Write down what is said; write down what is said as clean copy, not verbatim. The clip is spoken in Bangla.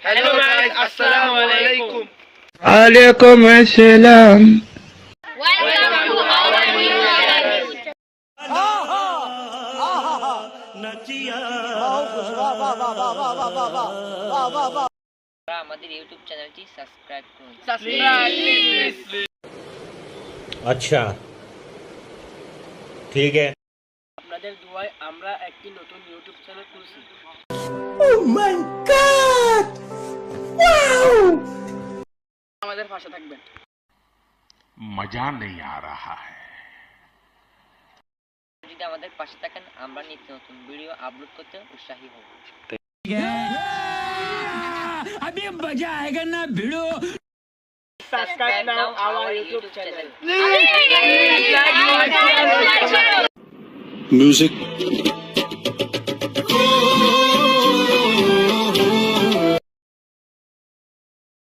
Hello guys, Assalamu alaikum. Alaikum assalam. Welcome to our new channel. আমাদের ইউটিউব চ্যানেলটি সাবস্ক্রাইব করুন। Please. अच्छा ठीक है। আপনাদের দোয়ায় আমরা একটি নতুন ইউটিউব চ্যানেল খুলছি। আমাদের পাশে থাকবেন। मजा नहीं आ रहा है। যদি আমাদের পাশে থাকেন আমরা নিত্য নতুন ভিডিও আপলোড করতে উৎসাহী হব। Subscribe now our YouTube channel. Please like our channel. Music.